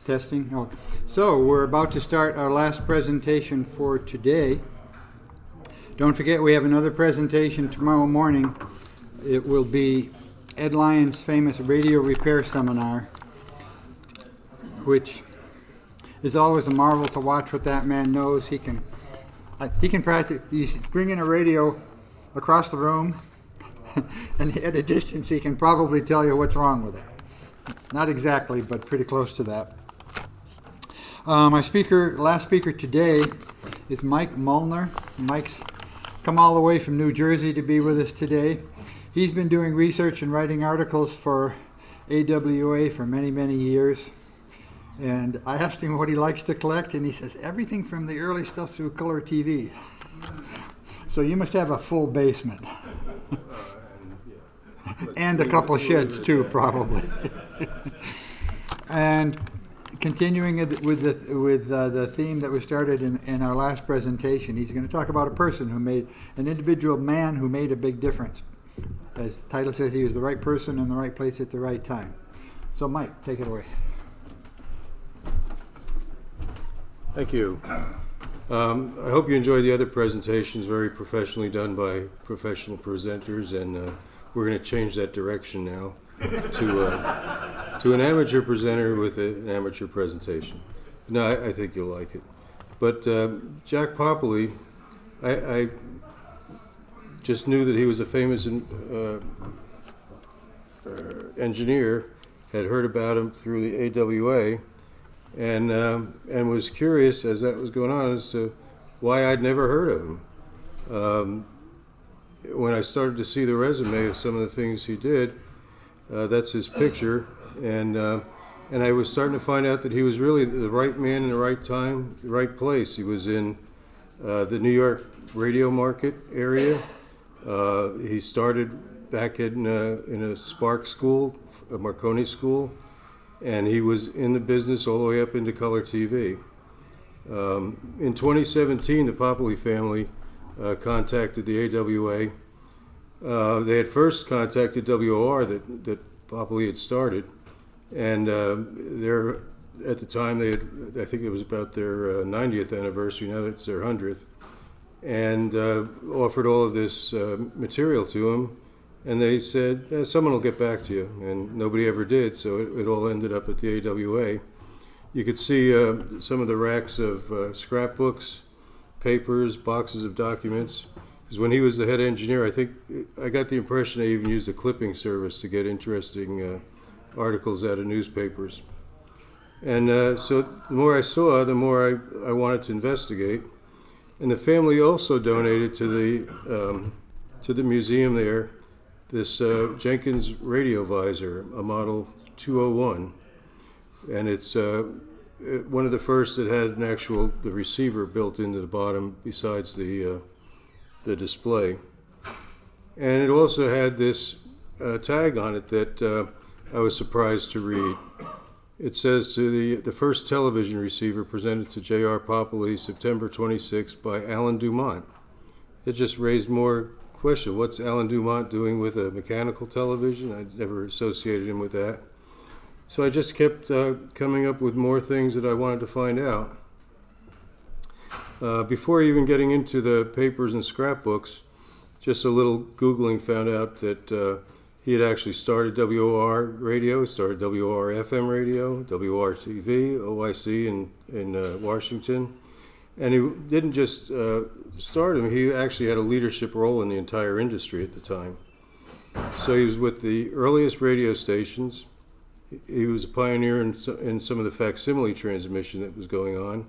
Testing. Oh. So we're about to start our last presentation for today. Don't forget we have another presentation tomorrow morning. It will be Ed Lyon's famous radio repair seminar, which is always a marvel to watch what that man knows. He can practice. He's bringing a radio across the room, and at a distance he can probably tell you what's wrong with it. Not exactly, but pretty close to that. Our last speaker today is Mike Mullner. Mike's come all the way from New Jersey to be with us today. He's been doing research and writing articles for AWA for many, many years. And I asked him what he likes to collect, and he says everything from the early stuff through color TV. So you must have a full basement. And a couple sheds too, probably. And continuing with the theme that was started in our last presentation, he's going to talk about an individual man who made a big difference. As the title says, he was the right person in the right place at the right time. So Mike, take it away. Thank you. I hope you enjoyed the other presentations, very professionally done by professional presenters, and we're going to change that direction now to an amateur presenter with an amateur presentation. No, I think you'll like it. But Jack Poppele, I just knew that he was a famous engineer, had heard about him through the AWA, and was curious as that was going on as to why I'd never heard of him. When I started to see the resume of some of the things he did, that's his picture, and I was starting to find out that he was really the right man in the right time, the right place. He was in the New York radio market area. He started back in a Spark school, a Marconi school, and he was in the business all the way up into color TV. In 2017, the Poppele family contacted the AWA. They had first contacted WOR that Poppele had started, and at the time I think it was about their 90th anniversary. Now it's their 100th, and offered all of this material to him. And they said, someone will get back to you. And nobody ever did, so it all ended up at the AWA. You could see some of the racks of scrapbooks, papers, boxes of documents. Because when he was the head engineer, I got the impression they even used a clipping service to get interesting articles out of newspapers. And so the more I saw, the more I wanted to investigate. And the family also donated to the museum there this Jenkins radio visor, a model 201, and it's one of the first that had the receiver built into the bottom besides the display. And it also had this tag on it that I was surprised to read. It says to the first television receiver presented to J.R. Poppele, September 26 by Alan Dumont. It just raised more question. What's Alan Dumont doing with a mechanical television? I never associated him with that. So I just kept coming up with more things that I wanted to find out. Before even getting into the papers and scrapbooks, just a little Googling found out that he had actually started WOR radio, started WOR FM radio, WOR TV, OIC in Washington. And he didn't just start him, he actually had a leadership role in the entire industry at the time. So he was with the earliest radio stations. He was a pioneer in some of the facsimile transmission that was going on.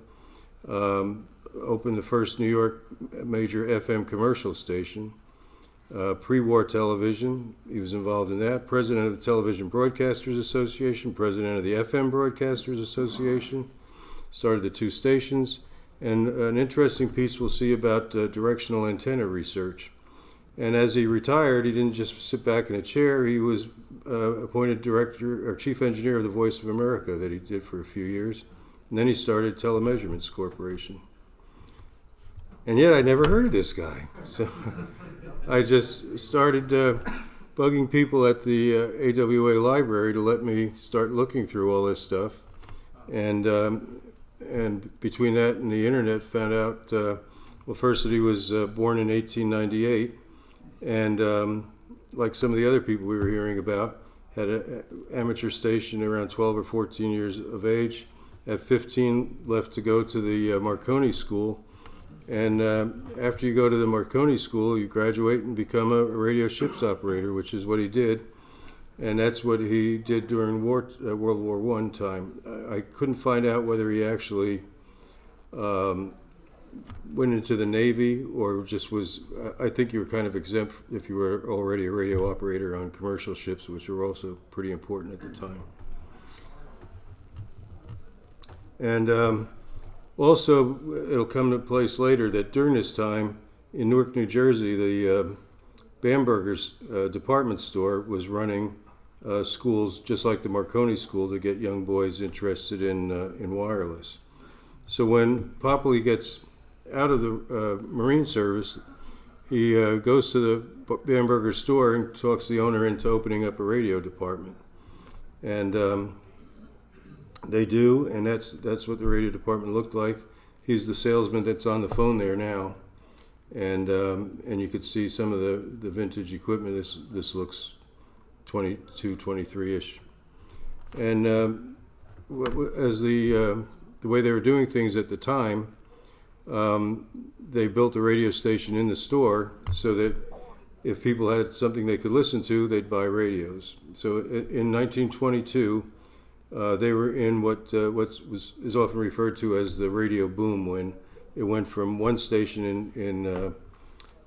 Opened the first New York major FM commercial station. Pre-war television, he was involved in that. President of the Television Broadcasters Association, president of the FM Broadcasters Association. Started the two stations. And an interesting piece we'll see about directional antenna research. And as he retired, he didn't just sit back in a chair. He was appointed director or chief engineer of the Voice of America that he did for a few years. And then he started Tele-Measurements Corporation. And yet I never heard of this guy. So I just started bugging people at the AWA library to let me start looking through all this stuff. and between that and the internet, found out well, first that he was born in 1898, and like some of the other people we were hearing about, had an amateur station around 12 or 14 years of age. At 15, left to go to the Marconi School. And after you go to the Marconi School, you graduate and become a radio ships operator, which is what he did. And that's what he did during World War I time. I couldn't find out whether he actually went into the Navy or just was. I think you were kind of exempt if you were already a radio operator on commercial ships, which were also pretty important at the time. And also, it'll come to place later that during this time in Newark, New Jersey, the Bamberger's department store was running schools just like the Marconi School to get young boys interested in wireless. So when Poppele gets out of the Marine Service, he goes to the Bamberger store and talks the owner into opening up a radio department. And they do, and that's what the radio department looked like. He's the salesman that's on the phone there now, and you could see some of the vintage equipment. This looks 22, 23-ish, and as the way they were doing things at the time, they built a radio station in the store so that if people had something they could listen to, they'd buy radios. So in 1922. They were in what is often referred to as the radio boom, when it went from one station in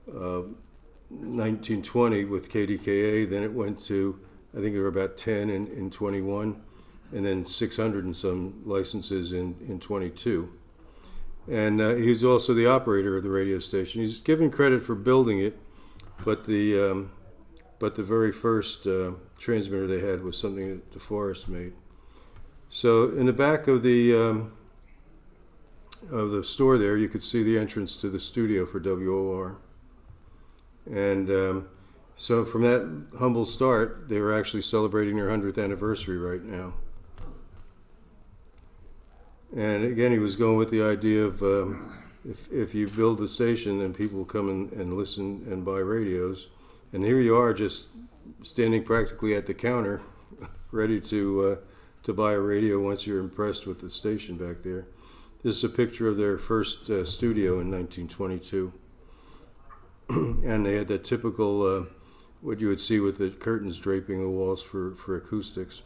1920 with KDKA, then it went to, I think there were about 10 in 21, and then 600 and some licenses in 22. And he's also the operator of the radio station. He's given credit for building it, but the very first transmitter they had was something that DeForest made. So in the back of the store there, you could see the entrance to the studio for WOR. And so from that humble start, they were actually celebrating their 100th anniversary right now. And again, he was going with the idea of if you build the station, then people will come and listen and buy radios. And here you are, just standing practically at the counter, ready to buy a radio once you're impressed with the station back there. This is a picture of their first studio in 1922. And they had that typical, what you would see with the curtains draping the walls for acoustics.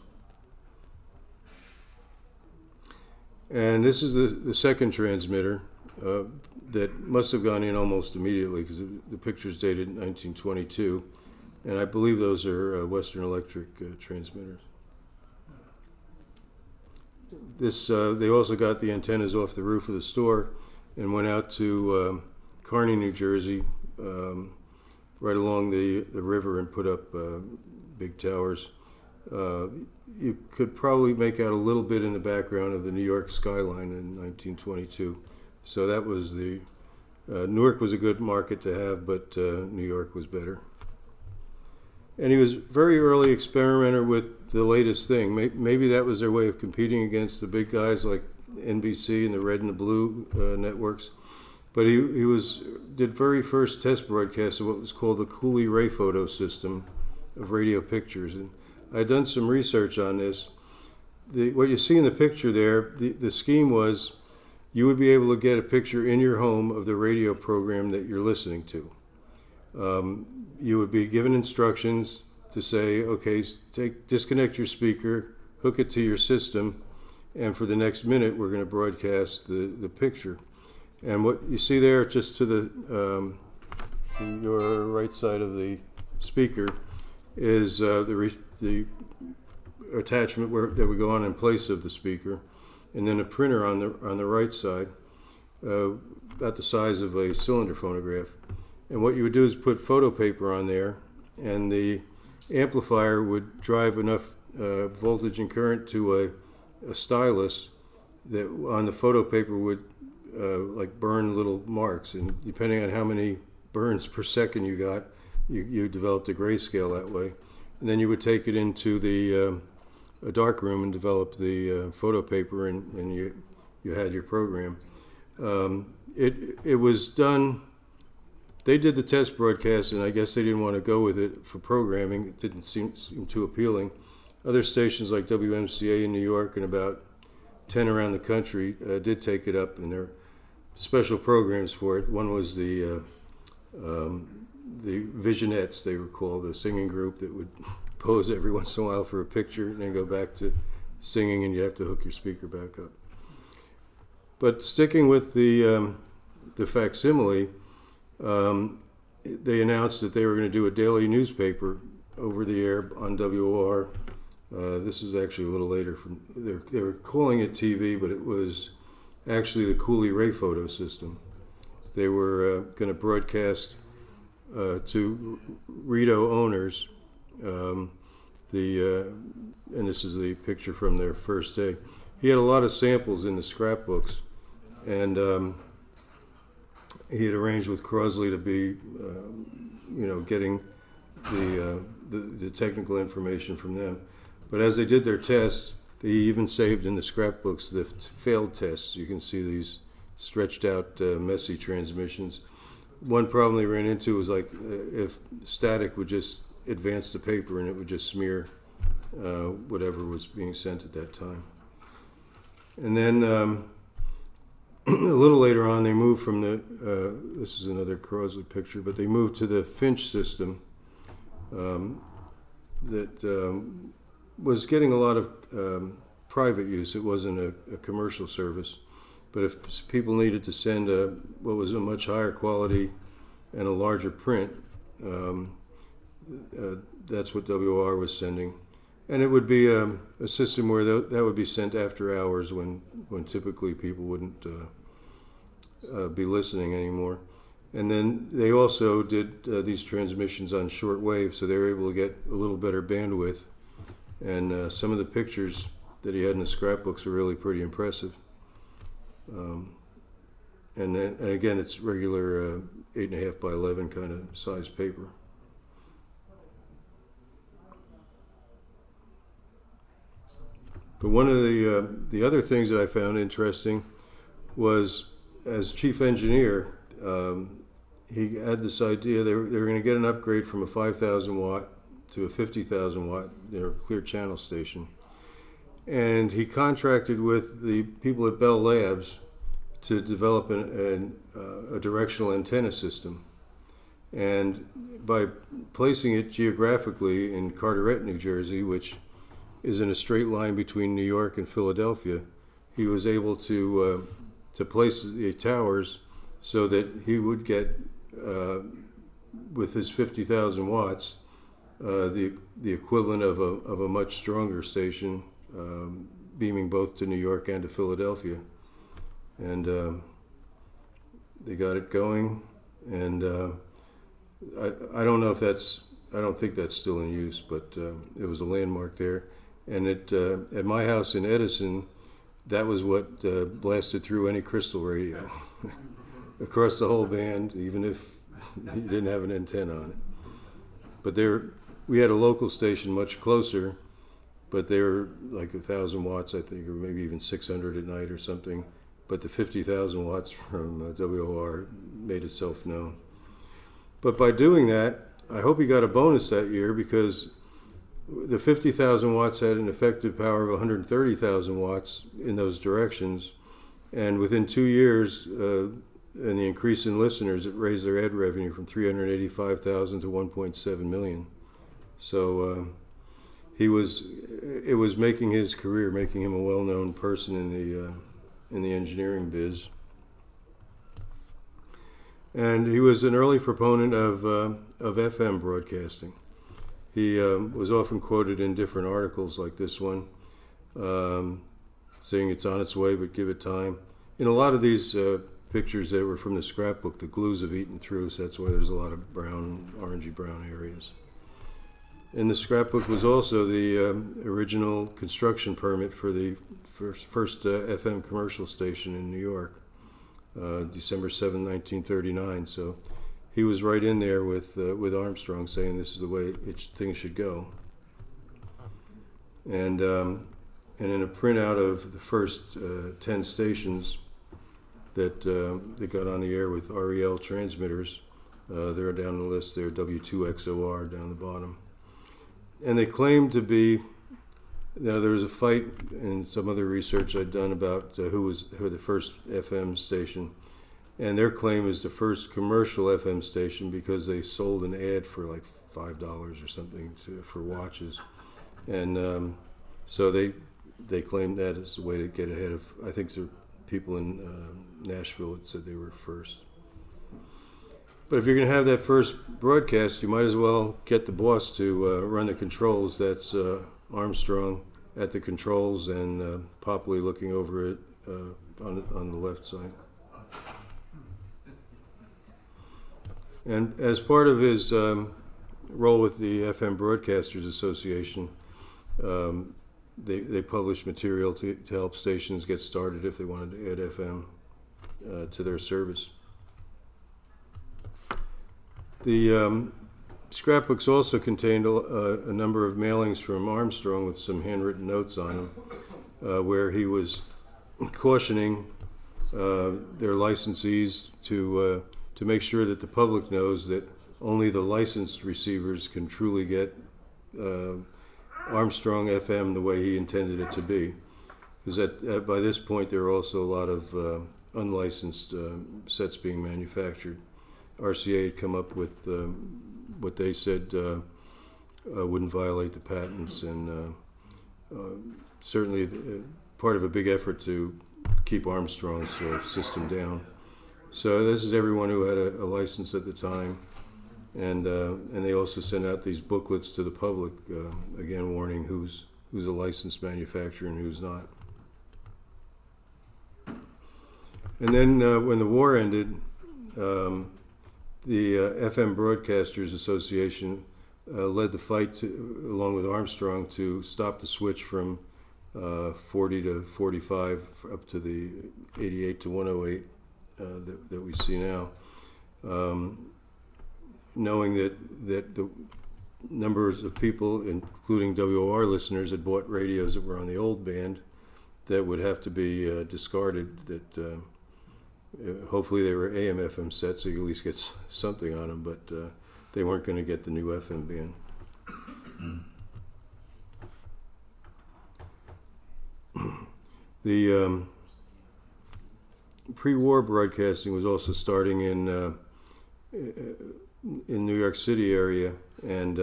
And this is the second transmitter that must have gone in almost immediately, because the picture's dated 1922. And I believe those are Western Electric transmitters. They also got the antennas off the roof of the store and went out to Kearney, New Jersey, right along the river, and put up big towers. You could probably make out a little bit in the background of the New York skyline in 1922. So that was Newark was a good market to have, but New York was better. And he was very early experimenter with the latest thing. Maybe that was their way of competing against the big guys like NBC and the Red and the Blue networks. But he did very first test broadcasts of what was called the Cooley ray photo system of radio pictures. And I'd done some research on this. What you see in the picture there, the scheme was you would be able to get a picture in your home of the radio program that you're listening to. You would be given instructions to say, okay, disconnect your speaker, hook it to your system, and for the next minute we're going to broadcast the picture. And what you see there, just to your right side of the speaker, is the attachment that would go on in place of the speaker, and then a printer on the right side, about the size of a cylinder phonograph. And what you would do is put photo paper on there, and the amplifier would drive enough voltage and current to a stylus that on the photo paper would like burn little marks. And depending on how many burns per second you got, you developed a grayscale that way. And then you would take it into the a dark room and develop the photo paper, and you had your program. It was done. They did the test broadcast, and I guess they didn't want to go with it for programming. It didn't seem too appealing. Other stations like WMCA in New York and about 10 around the country did take it up, and there are special programs for it. One was the Visionettes, they were called, the singing group that would pose every once in a while for a picture and then go back to singing, and you have to hook your speaker back up. But sticking with the facsimile, they announced that they were going to do a daily newspaper over the air on WOR. This is actually a little later. They were calling it TV, but it was actually the Cooley ray photo system. They were going to broadcast to Rito owners, and this is the picture from their first day. He had a lot of samples in the scrapbooks, and he had arranged with Crosley to be, getting the technical information from them. But as they did their tests, they even saved in the scrapbooks the failed tests. You can see these stretched out, messy transmissions. One problem they ran into was like if static would just advance the paper and it would just smear whatever was being sent at that time. And then a little later on, they moved from this is another Crosley picture, but they moved to the Finch system that was getting a lot of private use. It wasn't a commercial service. But if people needed to send what was a much higher quality and a larger print, that's what WOR was sending. And it would be a system where that would be sent after hours when typically people wouldn't be listening anymore. And then they also did these transmissions on short wave, so they were able to get a little better bandwidth. And some of the pictures that he had in the scrapbooks were really pretty impressive. And again, it's regular 8.5 by 11 kind of size paper. But one of the other things that I found interesting was, as chief engineer, he had this idea they were going to get an upgrade from a 5,000 watt to a 50,000 watt clear channel station. And he contracted with the people at Bell Labs to develop a directional antenna system. And by placing it geographically in Carteret, New Jersey, which is in a straight line between New York and Philadelphia, he was able to place the towers so that he would get, with his 50,000 watts, the equivalent of a much stronger station, beaming both to New York and to Philadelphia. And they got it going, and I don't know if I don't think that's still in use, but it was a landmark there. And at my house in Edison, that was what blasted through any crystal radio across the whole band, even if you didn't have an antenna on it. But we had a local station much closer, but they were like 1,000 watts, I think, or maybe even 600 at night or something. But the 50,000 watts from WOR made itself known. But by doing that, I hope he got a bonus that year, because the 50,000 watts had an effective power of 130,000 watts in those directions. And within 2 years, and the increase in listeners, it raised their ad revenue from 385,000 to 1.7 million. So it was making his career, making him a well-known person in the engineering biz. And he was an early proponent of FM broadcasting. He was often quoted in different articles like this one, saying it's on its way, but give it time. In a lot of these pictures that were from the scrapbook, the glues have eaten through, so that's why there's a lot of brown, orangey brown areas. In the scrapbook was also the original construction permit for the first FM commercial station in New York, December 7, 1939. So he was right in there with Armstrong, saying this is the way things should go. and in a printout of the first 10 stations that got on the air with REL transmitters. They're down the list there, W2XOR down the bottom. And they claim to be, now there was a fight in some other research I'd done about who the first FM station. And their claim is the first commercial FM station because they sold an ad for like $5 or something for watches. And so they claim that as a way to get ahead of, I think there are people in Nashville that said they were first. But if you're going to have that first broadcast, you might as well get the boss to run the controls. That's Armstrong at the controls and Poppele looking over it on the left side. And as part of his role with the FM Broadcasters Association, they published material to help stations get started if they wanted to add FM to their service. The scrapbooks also contained a number of mailings from Armstrong with some handwritten notes on them, where he was cautioning their licensees to make sure that the public knows that only the licensed receivers can truly get Armstrong FM the way he intended it to be. Because by this point there are also a lot of unlicensed sets being manufactured. RCA had come up with what they said wouldn't violate the patents, and certainly part of a big effort to keep Armstrong's system down. So this is everyone who had a license at the time, and they also sent out these booklets to the public, again warning who's a licensed manufacturer and who's not. And then when the war ended, the FM Broadcasters Association led the fight along with Armstrong to stop the switch from 40 to 45 up to the 88 to 108 that we see now, knowing that the numbers of people, including WOR listeners, had bought radios that were on the old band that would have to be discarded, that hopefully they were AM FM sets so you at least get something on them, but they weren't going to get the new FM band. The pre-war broadcasting was also starting in New York City area, and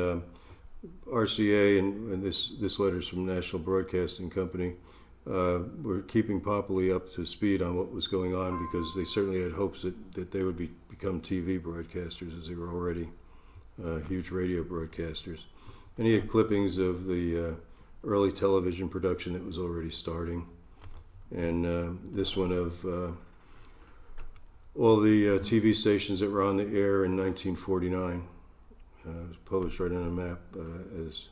RCA and this letter's from National Broadcasting Company were keeping Poppele up to speed on what was going on, because they certainly had hopes that they would become TV broadcasters, as they were already huge radio broadcasters. And he had clippings of the early television production that was already starting, and this one of all the TV stations that were on the air in 1949. It was published right on a map as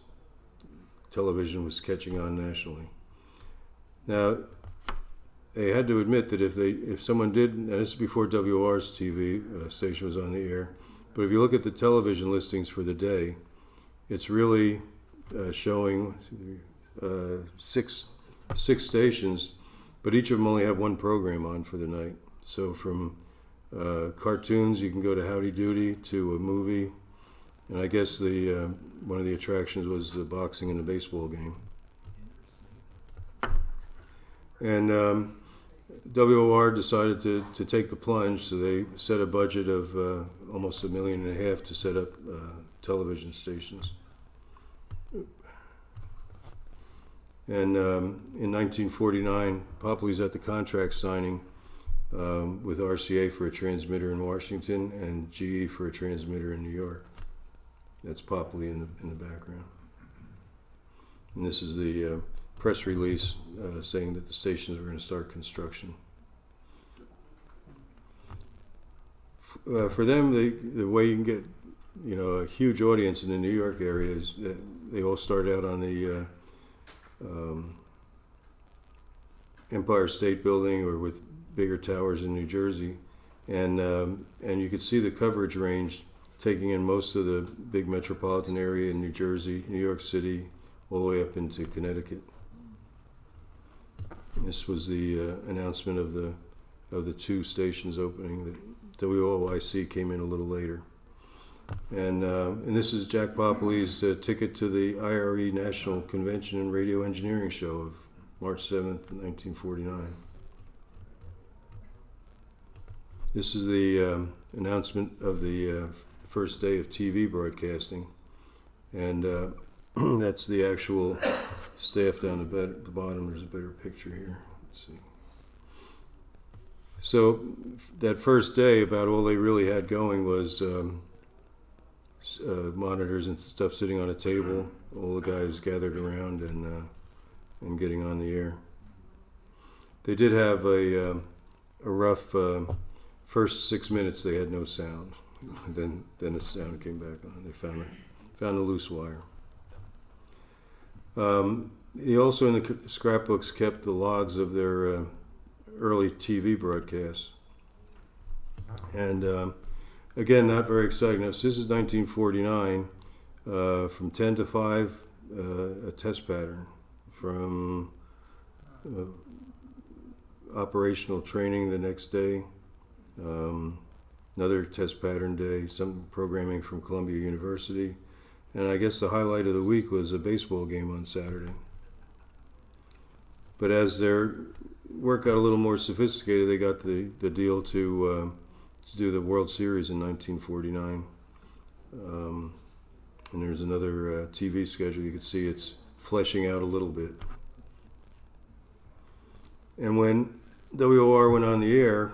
television was catching on nationally. Now, they had to admit that if someone did, and this is before WR's TV station was on the air, but if you look at the television listings for the day, it's really showing six stations, but each of them only have one program on for the night. So from cartoons, you can go to Howdy Doody, to a movie, and I guess one of the attractions was the boxing and the baseball game. And WOR decided to take the plunge, so they set a budget of almost $1.5 million to set up television stations. And in 1949, Poppele's at the contract signing with RCA for a transmitter in Washington and GE for a transmitter in New York. That's Poppele in the background. And this is the press release saying that the stations are going to start construction. For them, the way you can get a huge audience in the New York area is that they all start out on the Empire State Building or with bigger towers in New Jersey, and you could see the coverage range taking in most of the big metropolitan area in New Jersey, New York City, all the way up into Connecticut. This was the announcement of the two stations opening. The WOIC came in a little later. And this is Jack Poppele's ticket to the IRE National Convention and Radio Engineering Show of March 7th, 1949. This is the announcement of the first day of TV broadcasting. And that's the actual staff down the bottom. There's a better picture here. Let's see. So that first day, about all they really had going was monitors and stuff sitting on a table, all the guys gathered around and getting on the air. They did have a rough first 6 minutes. They had no sound. then the sound came back on. They found a loose wire. He also in the scrapbooks kept the logs of their early TV broadcasts. And again, not very exciting. Now, so this is 1949, from 10 to 5, a test pattern. From operational training the next day, another test pattern day, some programming from Columbia University, and I guess the highlight of the week was a baseball game on Saturday. But as their work got a little more sophisticated, they got the deal to do the World Series in 1949. And there's another TV schedule. You can see it's fleshing out a little bit. And when WOR went on the air,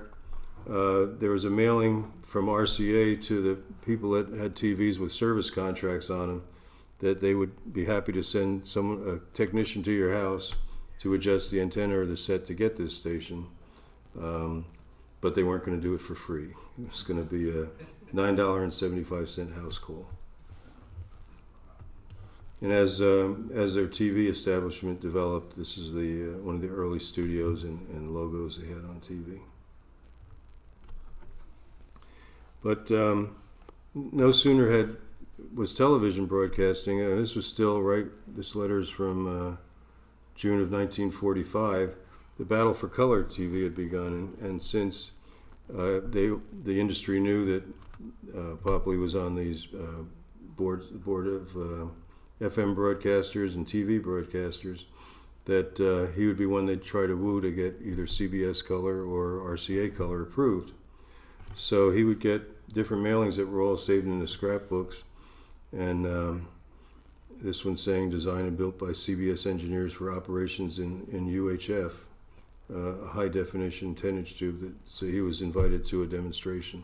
there was a mailing from RCA to the people that had TVs with service contracts on them that they would be happy to send a technician to your house to adjust the antenna or the set to get this station. But they weren't going to do it for free. It was going to be a $9.75 house call. And as their TV establishment developed, this is one of the early studios and logos they had on TV. But no sooner was television broadcasting. This was still this letter's from June of 1945. The battle for color TV had begun, and since the industry knew that Poppele was on these board of FM broadcasters and TV broadcasters, that he would be one they'd try to woo to get either CBS color or RCA color approved. So he would get different mailings that were all saved in the scrapbooks, and this one saying designed and built by CBS engineers for operations in UHF, a high definition 10-inch tube. So he was invited to a demonstration.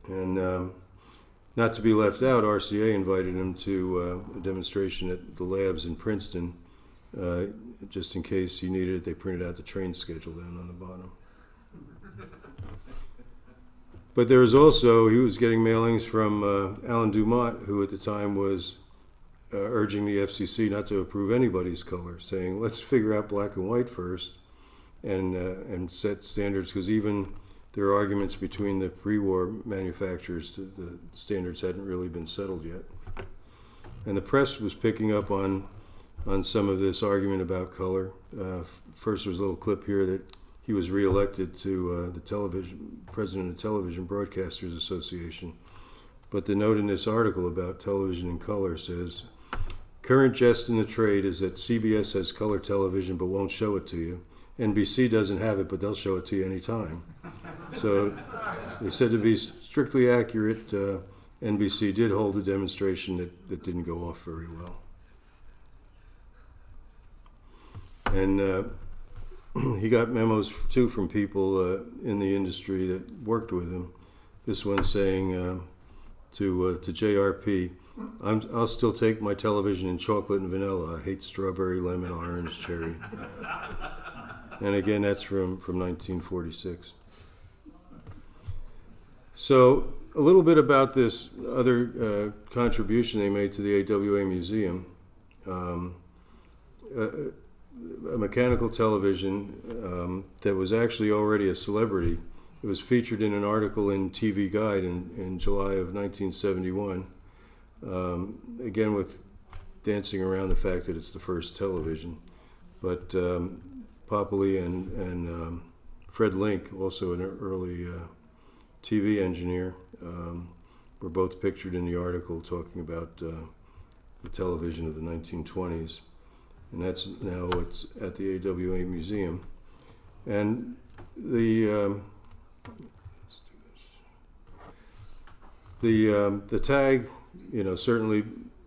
And not to be left out, RCA invited him to a demonstration at the labs in Princeton, just in case he needed it. They printed out the train schedule down on the bottom. But there was also, he was getting mailings from Alan Dumont, who at the time was urging the FCC not to approve anybody's color, saying, let's figure out black and white first and set standards, because even there are arguments between the pre-war manufacturers. The standards hadn't really been settled yet. And the press was picking up on some of this argument about color. First, there's a little clip here that he was reelected to the president of Television Broadcasters Association. But the note in this article about television in color says, current jest in the trade is that CBS has color television but won't show it to you. NBC doesn't have it, but they'll show it to you anytime. So they said to be strictly accurate, NBC did hold a demonstration that didn't go off very well. And he got memos too from people in the industry that worked with him. This one saying to JRP, I'll still take my television in chocolate and vanilla. I hate strawberry, lemon, orange, cherry. And again, that's from 1946. So a little bit about this other contribution they made to the AWA Museum. A mechanical television that was actually already a celebrity. it was featured in an article in TV Guide in July of 1971. Again, with dancing around the fact that it's the first television. But Poppele and Fred Link, also an early TV engineer, were both pictured in the article talking about the television of the 1920s. And that's now what's at the AWA Museum. And the tag, certainly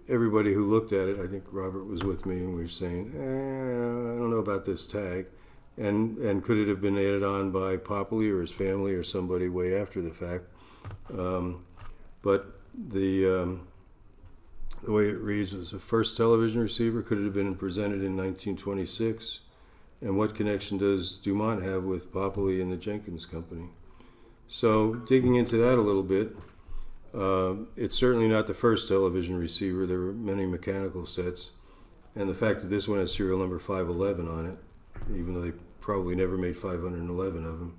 everybody who looked at it, I think Robert was with me, and we were saying, I don't know about this tag. And could it have been added on by Poppele or his family or somebody way after the fact? But the way it reads was the first television receiver. Could it have been presented in 1926? And what connection does Dumont have with Poppele and the Jenkins Company? So digging into that a little bit, it's certainly not the first television receiver. There were many mechanical sets. And the fact that this one has serial number 511 on it, even though they probably never made 511 of them,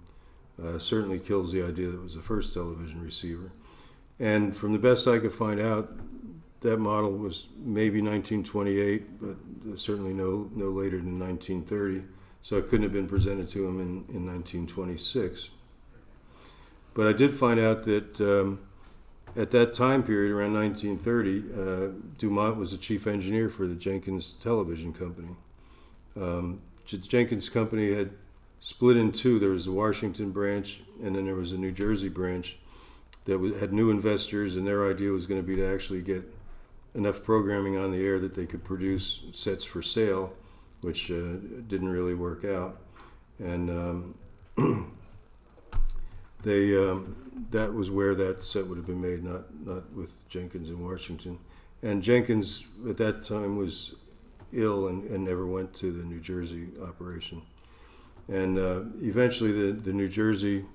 certainly kills the idea that it was the first television receiver. And from the best I could find out, that model was maybe 1928, but certainly no later than 1930. So it couldn't have been presented to him in 1926. But I did find out that at that time period, around 1930, Dumont was the chief engineer for the Jenkins Television Company. The Jenkins Company had split in two. There was the Washington branch, and then there was a New Jersey branch that had new investors, and their idea was going to be to actually get enough programming on the air that they could produce sets for sale, which didn't really work out. And that was where that set would have been made, not with Jenkins in Washington. And Jenkins at that time was ill and never went to the New Jersey operation. And eventually the New Jersey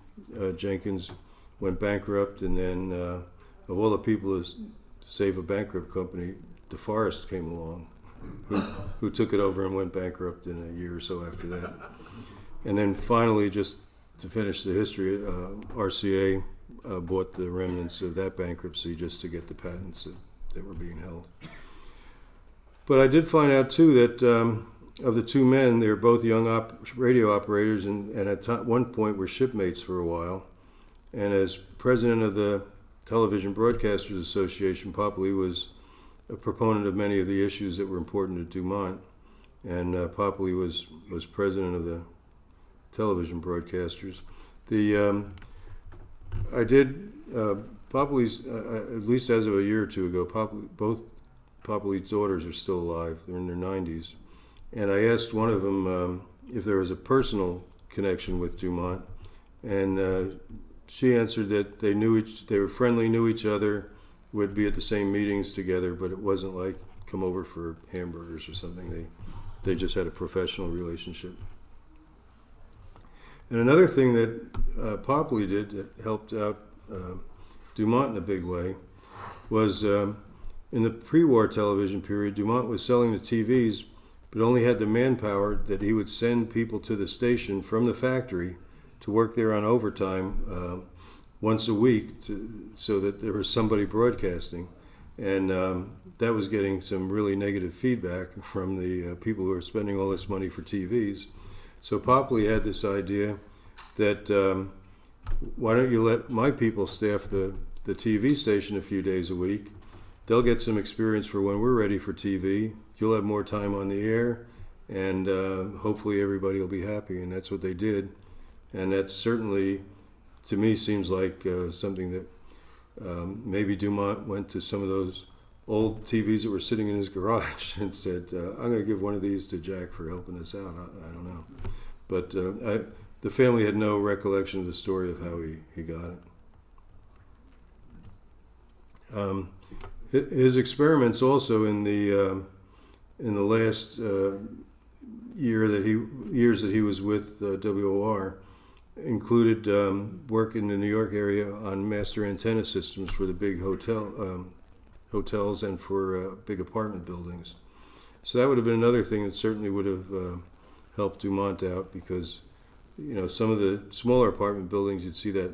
Jenkins went bankrupt, and then of all the people to save a bankrupt company, DeForest came along, who took it over and went bankrupt in a year or so after that. And then finally, just to finish the history, RCA bought the remnants of that bankruptcy just to get the patents that were being held. But I did find out, too, that of the two men, they were both young radio operators and at one point were shipmates for a while. And as president of the Television Broadcasters Association, Poppele was a proponent of many of the issues that were important to Dumont. And Poppele was president of the television broadcasters. Poppele's, at least as of a year or two ago, both Poppele's daughters are still alive. They're in their 90s. And I asked one of them if there was a personal connection with Dumont. And she answered that they were friendly, knew each other, would be at the same meetings together, but it wasn't like come over for hamburgers or something. They just had a professional relationship. And another thing that Poppele did that helped out Dumont in a big way was in the pre-war television period, Dumont was selling the TVs, but only had the manpower that he would send people to the station from the factory to work there on overtime once a week so that there was somebody broadcasting. And that was getting some really negative feedback from the people who were spending all this money for TVs. So Poppele had this idea that why don't you let my people staff the TV station a few days a week. They'll get some experience for when we're ready for TV. You'll have more time on the air, and hopefully everybody will be happy. And that's what they did. And that certainly, to me, seems like something that maybe Dumont went to some of those old TVs that were sitting in his garage and said, I'm going to give one of these to Jack for helping us out. I don't know. But the family had no recollection of the story of how he got it. His experiments also in the last years that he was with WOR included work in the New York area on master antenna systems for the big hotels and for big apartment buildings. So that would have been another thing that certainly would have helped Dumont out, because some of the smaller apartment buildings, you'd see that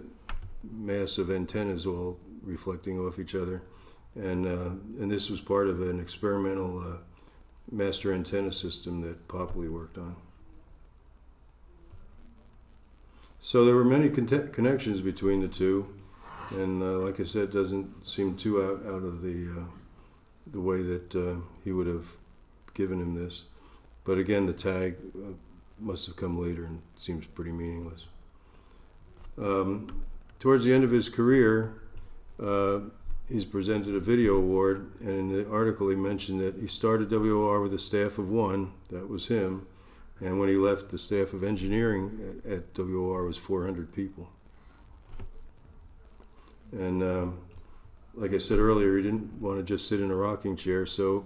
massive antennas all reflecting off each other, and this was part of an experimental master antenna system that Poppele worked on. So there were many connections between the two, and like I said, it doesn't seem too out of the way that he would have given him this. But again, the tag must have come later and seems pretty meaningless. Towards the end of his career, he's presented a video award, and in the article he mentioned that he started WOR with a staff of 1, that was him, and when he left, the staff of engineering at WOR was 400 people. And like I said earlier, he didn't want to just sit in a rocking chair, so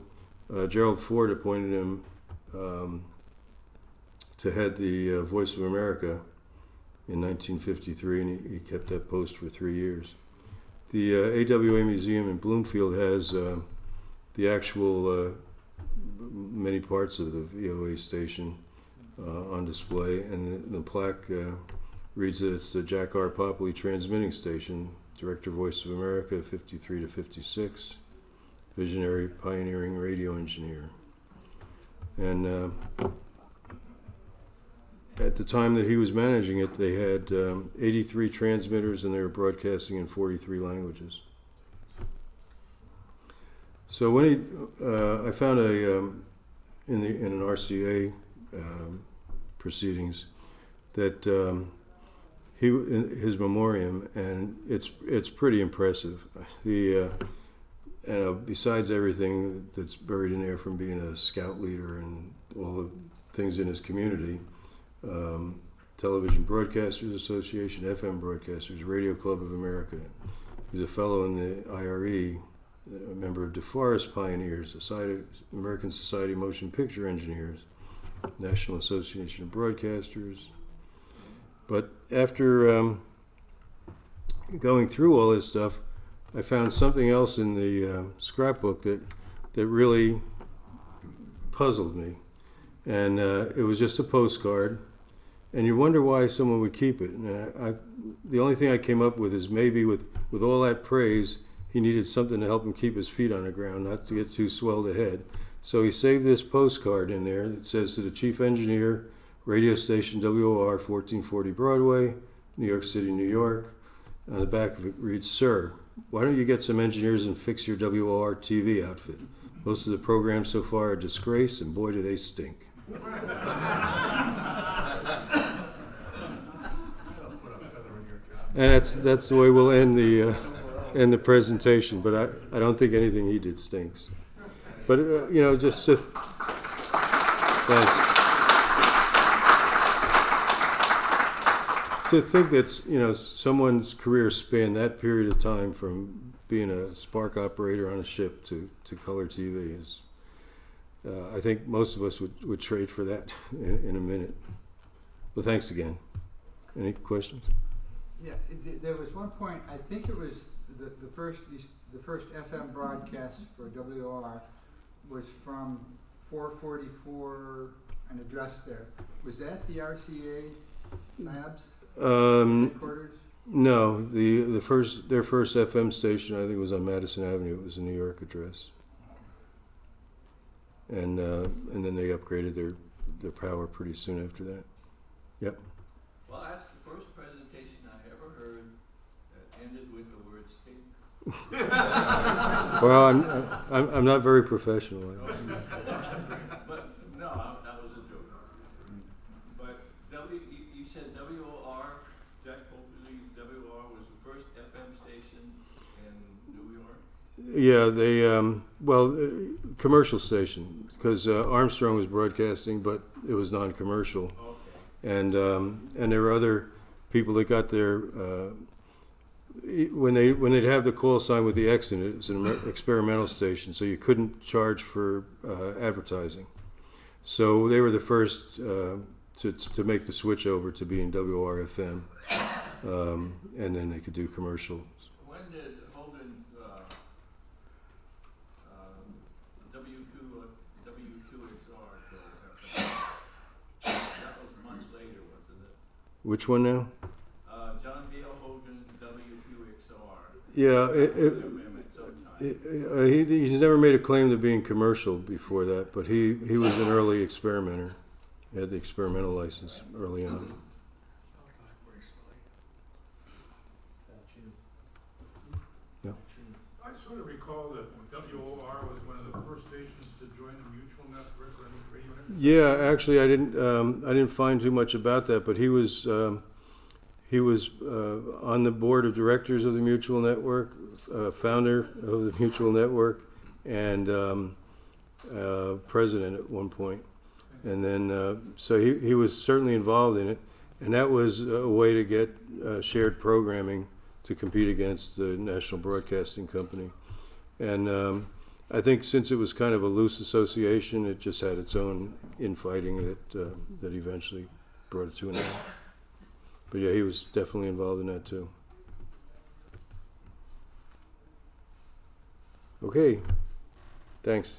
Gerald Ford appointed him to head the Voice of America in 1953, and he kept that post for 3 years. The AWA Museum in Bloomfield has the actual many parts of the VOA station on display, and the plaque reads that it's the Jack R. Poppele Transmitting Station, Director, Voice of America, 53 to 56, visionary, pioneering radio engineer. And at the time that he was managing it, they had 83 transmitters, and they were broadcasting in 43 languages. So when I found in an RCA proceedings that his memoriam, and it's pretty impressive. Besides everything that's buried in there from being a scout leader and all the things in his community, Television Broadcasters Association, FM Broadcasters, Radio Club of America. He's a fellow in the IRE, a member of DeForest Pioneers, American Society of Motion Picture Engineers, National Association of Broadcasters. But after going through all this stuff, I found something else in the scrapbook that really puzzled me. And it was just a postcard. And you wonder why someone would keep it. And the only thing I came up with is maybe with all that praise, he needed something to help him keep his feet on the ground, not to get too swelled ahead. So he saved this postcard in there that says, to the chief engineer, radio station WOR, 1440 Broadway, New York City, New York. On the back of it reads, "Sir, why don't you get some engineers and fix your WOR TV outfit? Most of the programs so far are a disgrace, and boy do they stink." And that's the way we'll end the presentation. But I don't think anything he did stinks. But just thanks. To think that someone's career spanned that period of time from being a spark operator on a ship to color TV is, I think most of us would trade for that in a minute. Well, thanks again. Any questions? Yeah, there was one point. I think it was the first FM broadcast for WOR was from 444, an address there. Was that the RCA labs headquarters? No, their first FM station, I think, was on Madison Avenue. It was a New York address, and then they upgraded their power pretty soon after that. Yep. Well, that's the first presentation I ever heard that ended with the word stink. Well, I'm not very professional. But no, that was a joke. But you said WOR, Jack Poppele's WOR was the first FM station in New York? Yeah, they commercial station, because Armstrong was broadcasting, but it was non-commercial. Okay. And there were other people that got their when they'd have the call sign with the X in it. It was an experimental station, so you couldn't charge for advertising. So they were the first to make the switch over to being WRFM, and then they could do commercial. When did Hogan's WQXR go FM? That was months later, wasn't it? Which one now? John B. L. Hogan's WQXR. Yeah, Sometime. he's never made a claim to being commercial before that, but he was an early experimenter. He had the experimental license early on. Yeah. I sort of recall that WOR was one of the first stations to join the mutual network or radio network. Yeah, actually, I didn't find too much about that, but he was on the board of directors of the Mutual Network, founder of the Mutual Network, and president at one point. And then, so he was certainly involved in it, and that was a way to get shared programming to compete against the National Broadcasting Company. And I think since it was kind of a loose association, it just had its own infighting that eventually brought it to an end. But yeah, he was definitely involved in that too. Okay, thanks.